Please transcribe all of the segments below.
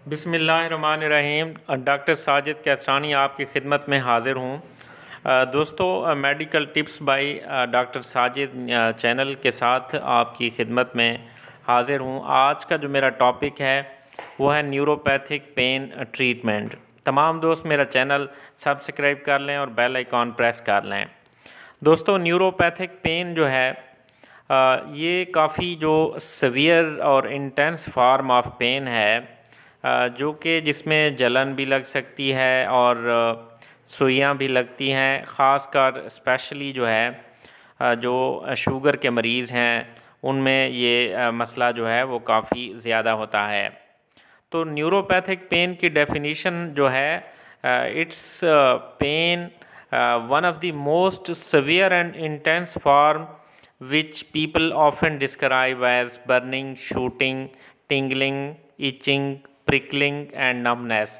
बिस्मिल्लाहिर्रहमानिर्रहीम। डॉक्टर साजिद कैसरानी आपकी खिदमत में हाज़िर हूँ। दोस्तों, medical tips by doctor Sajid channel के साथ आपकी खिदमत में हाज़िर हूँ। आज का जो मेरा टॉपिक है वो है न्यूरोपैथिक पेन ट्रीटमेंट। तमाम दोस्त मेरा चैनल सब्सक्राइब कर लें और बेल आइकॉन प्रेस कर लें। दोस्तों, न्यूरोपैथिक पेन जो है ये काफ़ी जो सवियर और इंटेंस फॉर्म ऑफ पेन है, जो कि जिसमें जलन भी लग सकती है और सुइयां भी लगती हैं। ख़ासकर स्पेशली जो है जो शुगर के मरीज़ हैं उनमें ये मसला जो है वो काफ़ी ज़्यादा होता है। तो न्यूरोपैथिक पेन की डेफिनीशन जो है, it's pain one of the most severe and intense form which people often describe as burning, shooting, tingling, itching, prickling and numbness।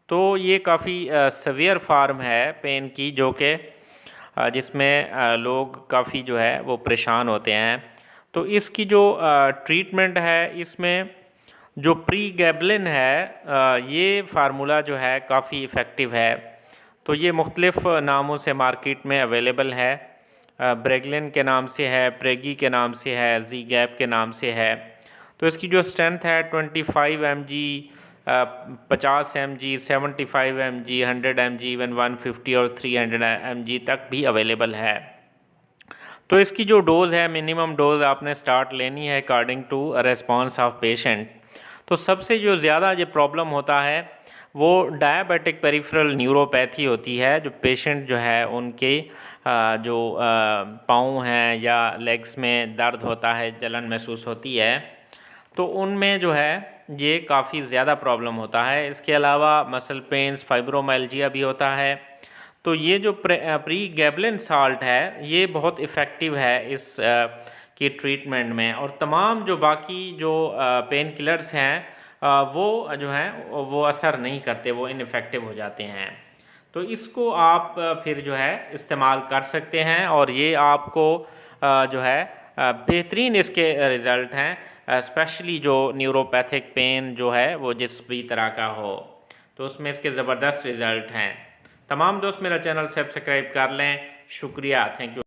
तो ये काफ़ी सवियर फार्म है पेन की, जो कि जिसमें लोग काफ़ी जो है वो परेशान होते हैं। तो इसकी जो ट्रीटमेंट है, इसमें जो प्रीगैबलिन है ये फार्मूला जो है काफ़ी इफ़ेक्टिव है। तो ये मुख्तलिफ़ नामों से मार्केट में अवेलेबल है। ब्रेगलिन के नाम से है, प्रेगी के नाम से है, जी गैप के नाम से है। तो इसकी जो स्ट्रेंथ है 25 mg, 50 mg, 75 mg, 100 mg, even 150 और 300 mg तक भी अवेलेबल है। तो इसकी जो डोज़ है, मिनिमम डोज़ आपने स्टार्ट लेनी है according to response of patient. तो सबसे जो ज़्यादा ये प्रॉब्लम होता है वो डायबिटिक पेरिफेरल न्यूरोपैथी होती है। जो पेशेंट जो है उनके जो पाँव हैं या लेग्स में दर्द होता है, जलन महसूस होती है, तो उनमें जो है ये काफ़ी ज़्यादा प्रॉब्लम होता है। इसके अलावा मसल पेन्स, फाइब्रोमाइल्जिया भी होता है। तो ये जो प्रीगैबलिन साल्ट है ये बहुत इफ़ेक्टिव है इस की ट्रीटमेंट में। और तमाम जो बाकी जो पेन किलर्स हैं वो जो हैं वो असर नहीं करते, वो इनफेक्टिव हो जाते हैं। तो इसको आप फिर जो है इस्तेमाल कर सकते हैं और ये आपको जो है बेहतरीन इसके रिज़ल्ट हैं। स्पेशली जो न्यूरोपैथिक पेन जो है वो जिस भी तरह का हो, तो उसमें इसके ज़बरदस्त रिज़ल्ट हैं। तमाम दोस्त मेरा चैनल सब्सक्राइब कर लें। शुक्रिया, थैंक यू।